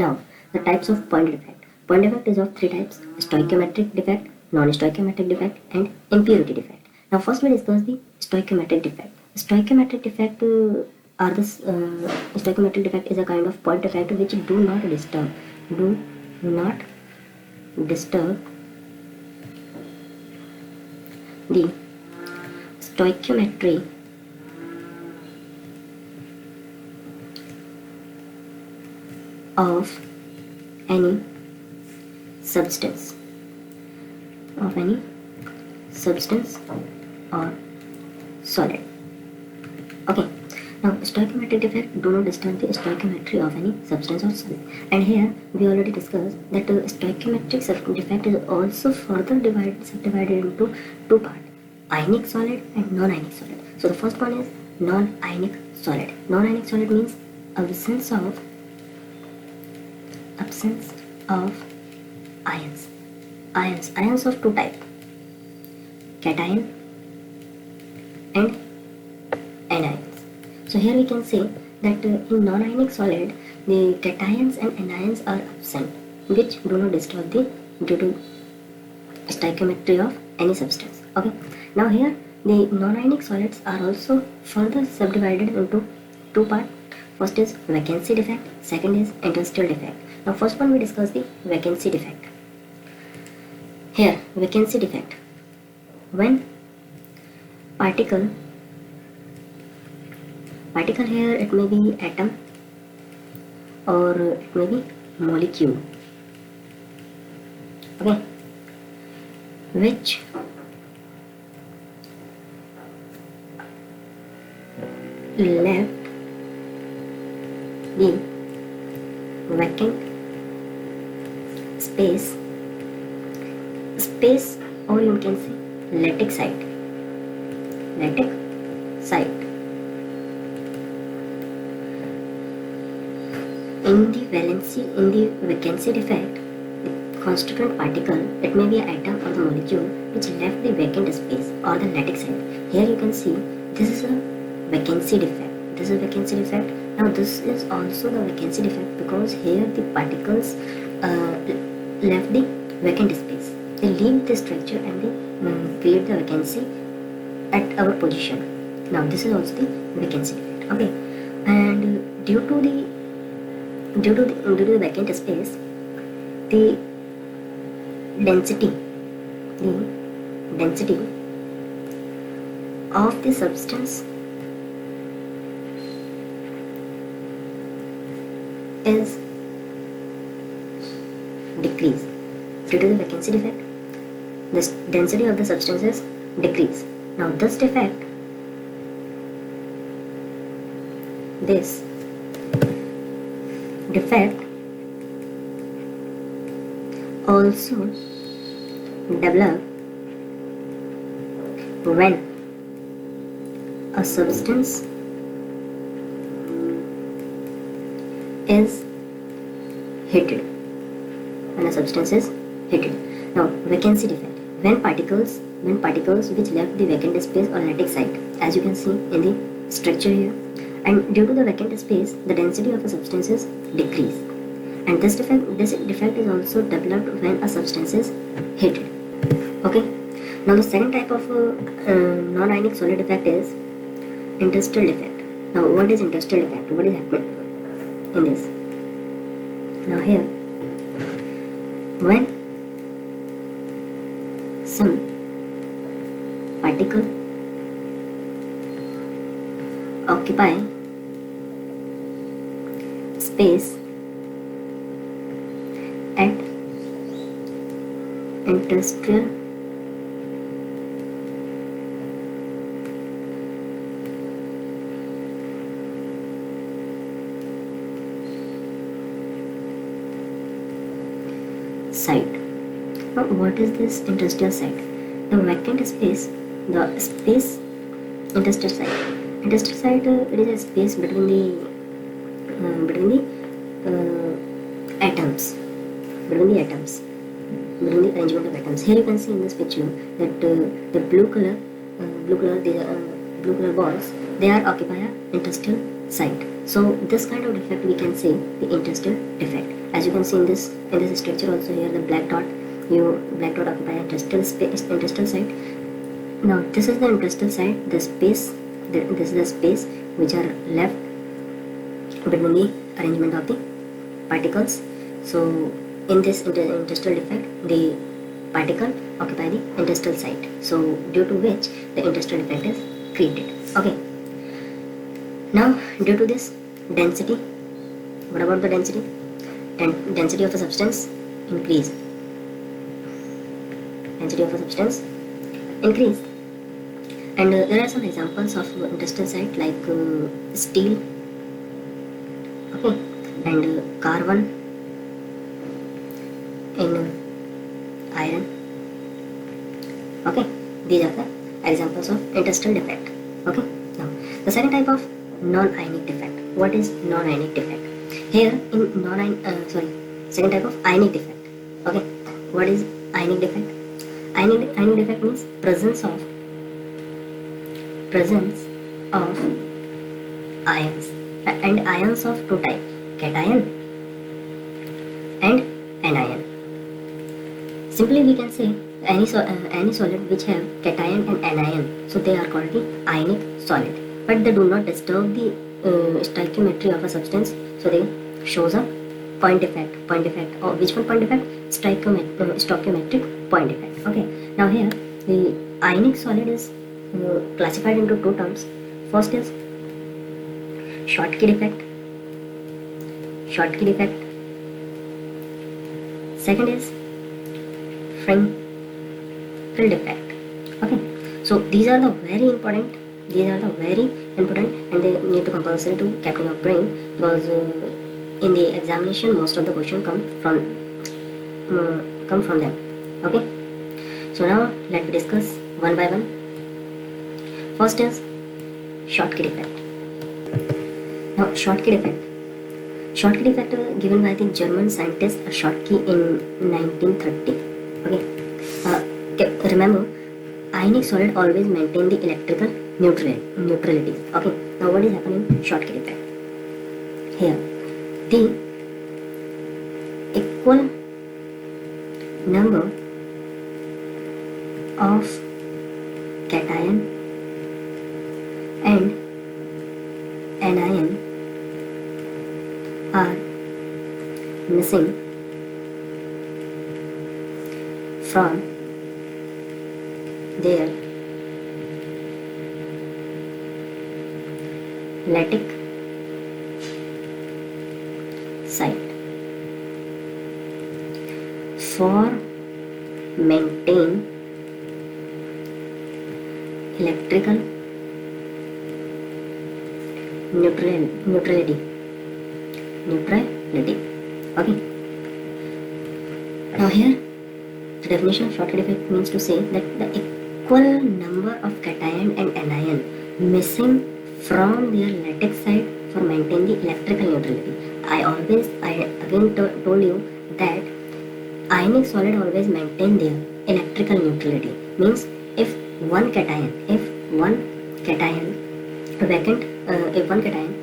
Now, the types of point defect. Point defect is of three types: stoichiometric defect, non-stoichiometric defect, and impurity defect. Now, first we discuss the stoichiometric defect. Stoichiometric defect stoichiometric defect is a kind of point defect which do not disturb the stoichiometry of any substance or solid. Okay, now stoichiometric defect do not disturb the stoichiometry of any substance or solid. And here we already discussed that stoichiometric defect is also further subdivided into two parts: ionic solid and non-ionic solid. So the first one is non-ionic solid. Non-ionic solid means absence of ions. Ions of two types: cation and anions. So here we can say that in non-ionic solid, the cations and anions are absent, which do not disturb the due to stoichiometry of any substance. Okay. Now here the non-ionic solids are also further subdivided into two parts. First is vacancy defect, second is interstitial defect. Now first one we discuss the vacancy defect. Here vacancy defect, when particle here, it may be atom or it may be molecule, okay, which left the vacant space, or you can say lattice site. In the vacancy defect, the constituent particle, it may be an atom or the molecule which left the vacant space or the lattice site. Here you can see this is a vacancy defect. Now this is also the vacancy defect because here the particles left the vacant space. They leave the structure and they create the vacancy at our position. Now this is also the vacancy defect. Okay, and due to the vacant space, the density of the substance is decreased. Due to the vacancy defect, the density of the substance is decreased. Now this defect also develop when a substance is heated. Now vacancy defect, when particles which left the vacant space or lattice site, as you can see in the structure here, and due to the vacant space, the density of a substance is decreased. And this defect is also developed when a substance is heated. Okay. Now the second type of non-ionic solid defect is interstitial defect. Now what is interstitial defect? What is happening in this? Now here, when some particle occupy space at interstitial site. Now what is this interstitial site? The vacant space, interstitial site. Interstitial site, it is a space between the atoms, between the arrangement of atoms. Here you can see in this picture that the blue color balls, they are occupy an interstitial site. So this kind of defect we can say the interstitial defect. As you can see in this structure also, here the black dot occupy interstitial space, interstitial site. Now this is the interstitial site, the space, this is the space which are left between the arrangement of the particles. So in this interstitial defect, the particle occupy the interstitial site, so due to which the interstitial defect is created. Okay, now due to this density, what about the density? Density of a substance increase. Density of a substance increase. And there are some examples of interstitial site like steel, okay, and carbon in iron. Okay, these are the examples of interstitial defect. Okay, now the second type of non-ionic defect. What is non-ionic defect? Here in second type of ionic defect. Okay, what is ionic defect? Ionic defect means presence of ions, and ions of two types, cation and anion. Simply we can say any solid which have cation and anion, so they are called the ionic solid, but they do not disturb the stoichiometry of a substance, so they shows a point defect. Or which one point defect? Stoichiometric point defect. Okay, now here the ionic solid is classified into two terms. First is Schottky defect. Second is Frenkel defect. Okay, so these are the very important, and they need to compulsory to keep in your brain, because in the examination most of the question come from them. Okay, so now let me discuss one by one. First is Schottky defect. Now Schottky defect given by the German scientist Schottky in 1930. Okay, remember, ionic solid always maintain the electrical neutrality. Okay, now what is happening in Schottky defect? Here the equal number of cation and anion are missing from their lattice site. For maintain electrical neutrality. Okay, now here the definition of Schottky defect means to say that the equal number of cation and anion missing from their lattice site for maintain the electrical neutrality. I again told you that ionic solid always maintain their electrical neutrality. Means if one cation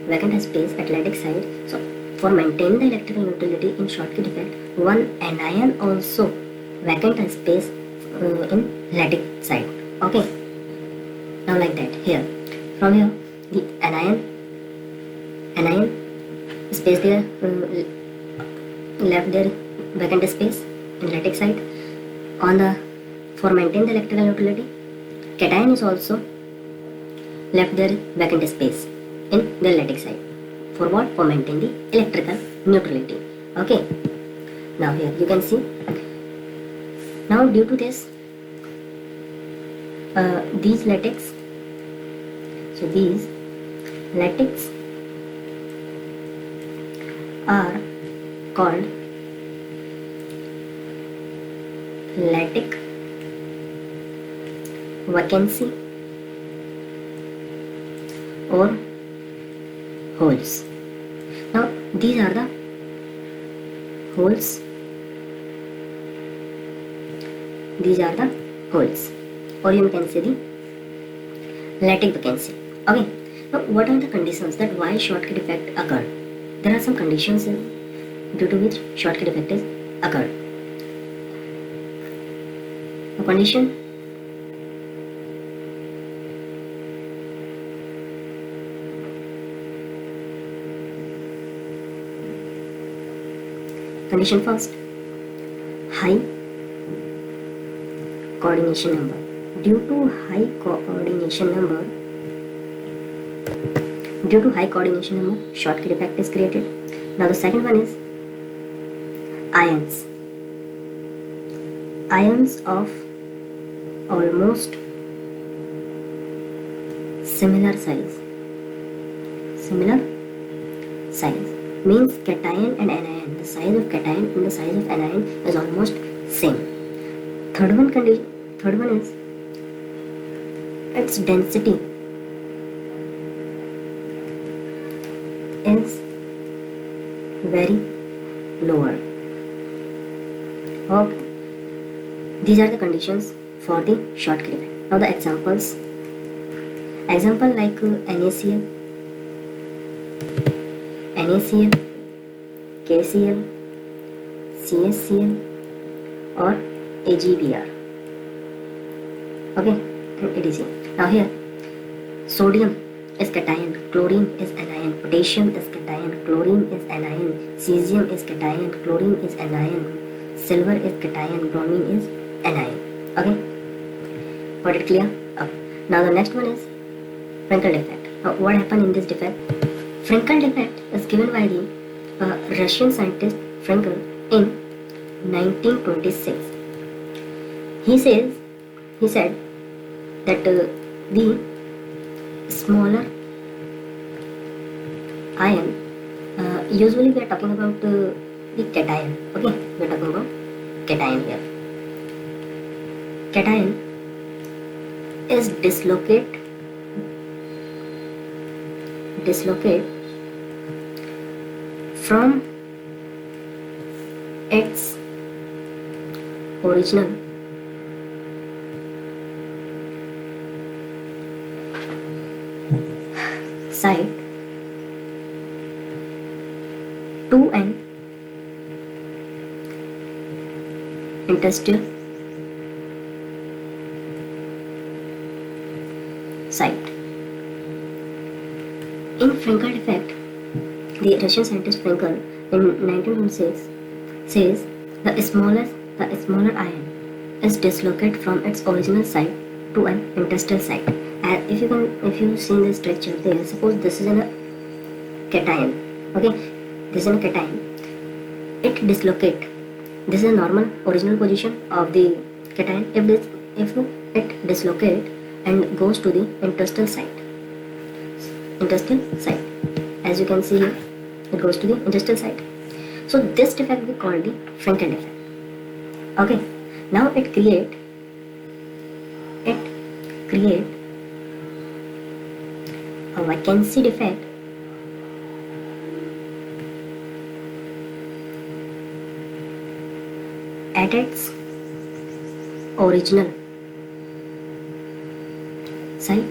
vacant has space at lattice site, so for maintain the electrical neutrality in Schottky defect, one anion also vacant has space in lattice site. Okay, now like that, here from here the anion space there, left there vacant space in lattice site. For maintain the electrical neutrality, cation is also left there vacant space in the lattice site. For what? For maintain the electrical neutrality. Okay, now here you can see, now due to this these lattice are called lattice vacancy or holes. Now these are the holes, or you can say the lattice vacancy. Okay, Now, what are the conditions that why shortcut effect occurred? There are some conditions due to which shortcut effect is occurred. A condition first, high coordination number. Due to high coordination number, shortcut effect is created. Now the second one is ions of almost similar size means cation and anion. The size of cation and the size of anion is almost same. Third one is its density is very lower. Okay. These are the conditions for the shortcut effect. Now the example like NaCl, KCl, CSCl or AgBr. Okay, and EDC. Now here, sodium is cation, chlorine is anion, potassium is cation, chlorine is anion, cesium is cation, chlorine is anion, silver is cation, bromine is anion. Okay, got it clear? Okay. Now the next one is Frenkel defect. Now what happened in this defect? Frenkel defect is given by the Russian scientist Frenkel in 1926. He said that the smaller ion, usually we are talking about the cation. Okay, we are talking about cation here. Cation is dislocate from its original site to an interstitial site. In Frenkel defect, the Russian scientist Frenkel in 1926 says the smaller ion is dislocated from its original site to an interstitial site. And if you see the structure there, suppose this is a cation. Okay, this is a cation. It dislocate. This is a normal original position of the cation. If it dislocate and goes to the interstitial site, as you can see here, it goes to the interstitial site. So this defect we call the Frenkel defect. Okay, now it create a vacancy defect at its original site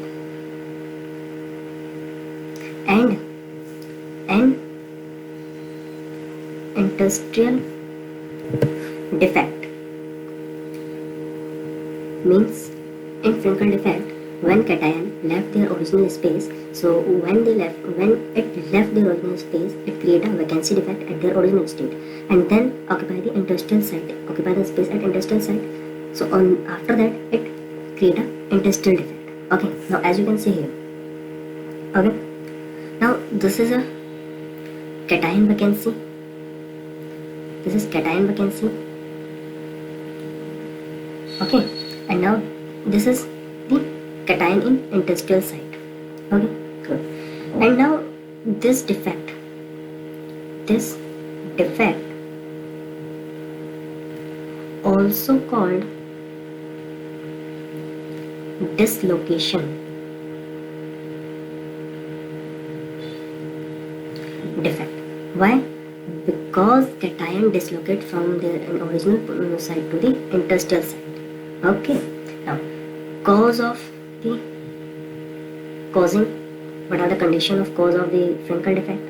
and an interstitial defect means in Frenkel defect, when cation left their original space, so when it left their original space, it created a vacancy defect at their original state and then occupy the space at interstitial site. So after that it create a interstitial defect. Okay, now as you can see here, okay, now this is a cation vacancy. Okay, and now this is the cation in interstitial site. Okay, good. And now this defect also called dislocation defect. Why? Because cation dislocate from their original site to the interstitial site. Okay, now causing What are the condition of cause of the Frankel defect?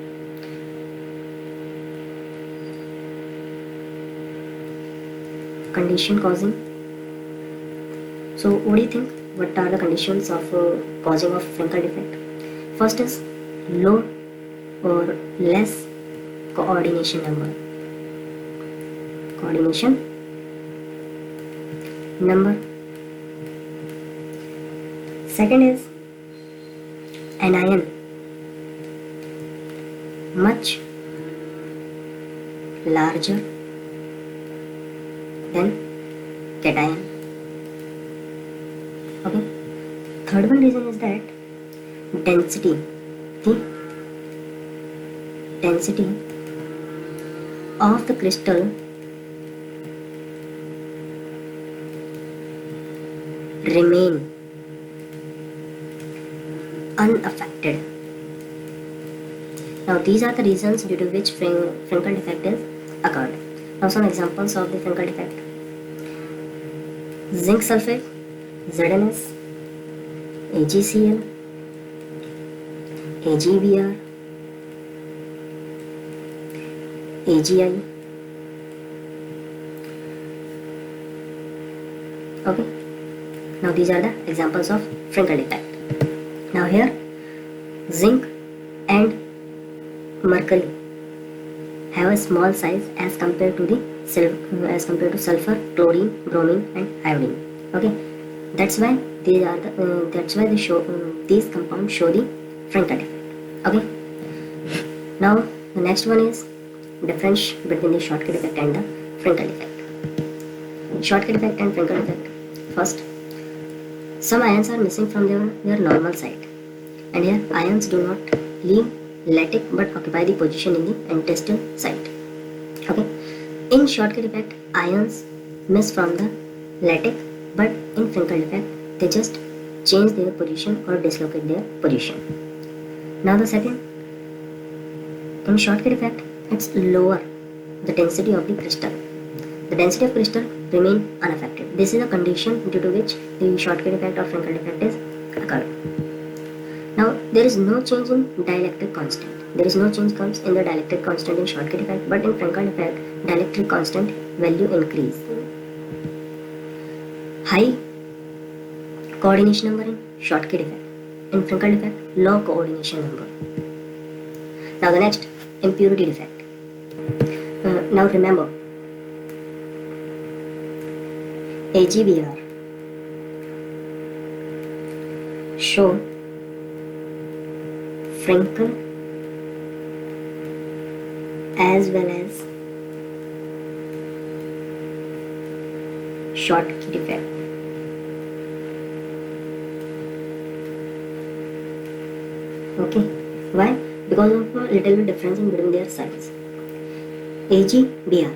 Condition causing. So what do you think? What are the conditions of causing of Frankel defect? First is low or less coordination number. Coordination number. Second is anion much larger than cation. Okay. Third one reason is that density. The density of the crystal remain unaffected. Now these are the reasons due to which Frankel defect is occurred. Now some examples of the Frankel defect: zinc sulfate, ZNS, AgCl, AgBr, AgI. Okay. Now these are the examples of Frankel defect. Now here zinc and mercury have a small size as compared to sulfur, chlorine, bromine, and iodine. Okay, that's why these compounds show the Frankel defect. Okay. Now the next one is difference between the shortcut effect and the Frankel defect. Shortcut effect and Frankel effect. First, some ions are missing from their normal site, and here ions do not leave lattice but occupy the position in the interstitial site. Okay. In shortcut effect, ions miss from the lattice, but in Frankel effect, they just change their position or dislocate their position. Now the second, in shortcut effect, it's lower the density of the crystal. The density of crystal remain unaffected. This is a condition due to which the shortcut effect or Frankel effect is occurred. Now there is no change in dielectric constant. There is no change comes in the dielectric constant in shortcut effect, but in Frankel effect, dielectric constant value increase. High coordination number in shortcut effect. In Frankel effect, low coordination number. Now the next, impurity defect. Now remember, AgBr show Frankel as well as shortcut defect. Okay, why? Because of a little bit difference in between their size. AgBr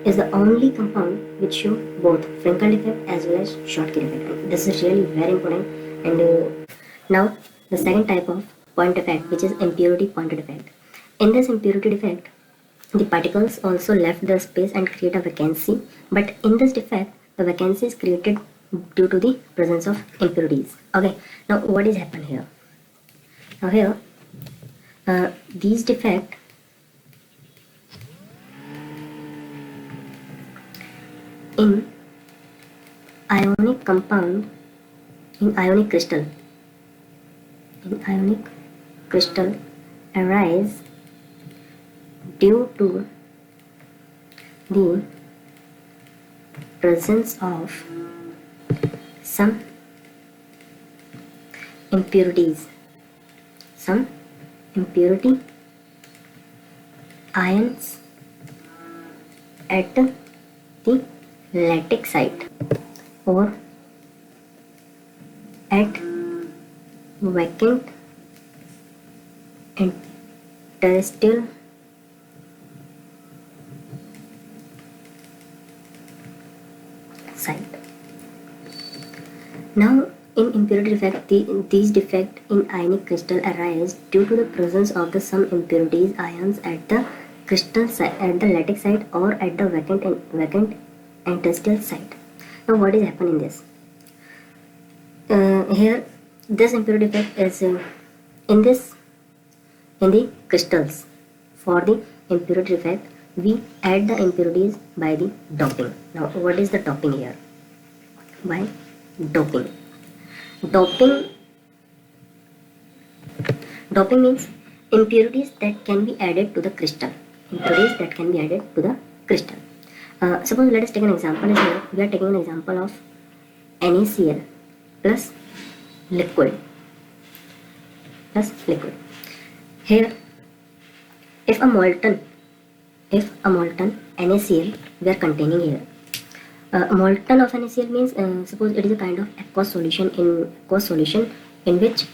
is the only compound which show both Frankel effect as well as shortcut effect. This is really very important. And now the second type of point defect, which is impurity pointed defect. In this impurity defect, the particles also left the space and create a vacancy, but in this defect, the vacancy is created due to the presence of impurities. Okay, now what is happened here? Now here, these defect in ionic compound, in ionic crystal arise due to the presence of some impurities, some impurity ions at the lattice site or at vacant interstitial site. Now in impurity defect, these defects in ionic crystal arise due to the presence of the some impurities ions at the crystal site, at the lattice site or at the vacant interstitial site. Now what is happening in this? Here this impurity defect is in the crystals. For the impurity defect, we add the impurities by the doping. Now what is the doping here? By doping. Doping means impurities that can be added to the crystal. Impurities that can be added to the crystal. Suppose let us take an example here. We are taking an example of NaCl plus liquid. Here, if a molten NaCl we are containing here. Molten of NaCl means suppose it is a kind of aqueous solution in which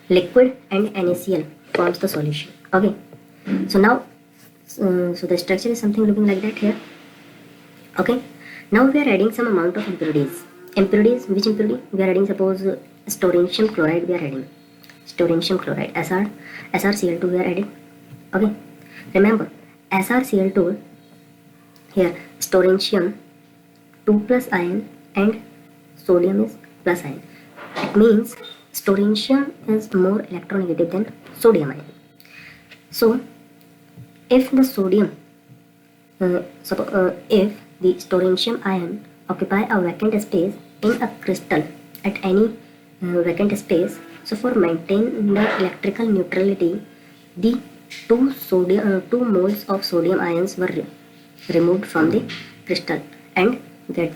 liquid and NaCl forms the solution. Okay. So now, so the structure is something looking like that here. Okay. Now we are adding some amount of impurities. Which impurity? We are adding, suppose strontium chloride we are adding. Strontium chloride, SrCl2 we are adding. Okay. Remember, SrCl2 here, strontium 2 plus ion and sodium is plus ion. It means strontium is more electronegative than sodium ion. So if the sodium if the strontium ion occupy a vacant space in a crystal at any vacant space, so for maintain the electrical neutrality, the two moles of sodium ions were removed from the crystal and create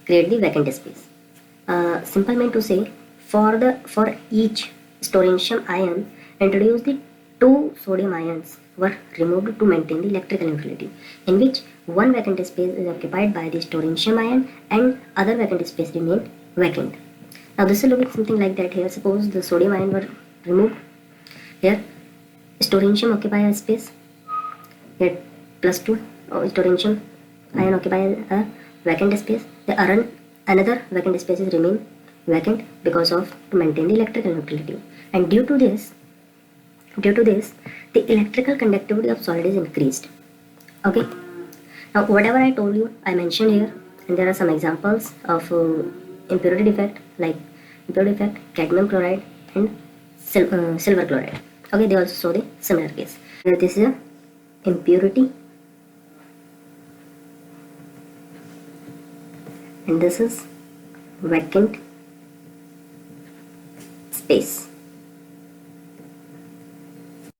the vacant space. Simple mean to say, for each strontium ion, introduce the two sodium ions were removed to maintain the electrical neutrality, in which one vacant space is occupied by the strontium ion and other vacant space remain vacant. Now this will look something like that here. Suppose the sodium ion were removed. Here strontium occupy a space. Here plus 2 strontium ion occupy a vacant space. Another vacant spaces remain vacant because of to maintain the electrical neutrality. And due to this, the electrical conductivity of solid is increased. Okay. Now whatever I told you, I mentioned here, and there are some examples of impurity defect, like impurity defect, cadmium chloride and silver chloride. Okay, they also show the similar case. Here this is a impurity, and this is vacant space.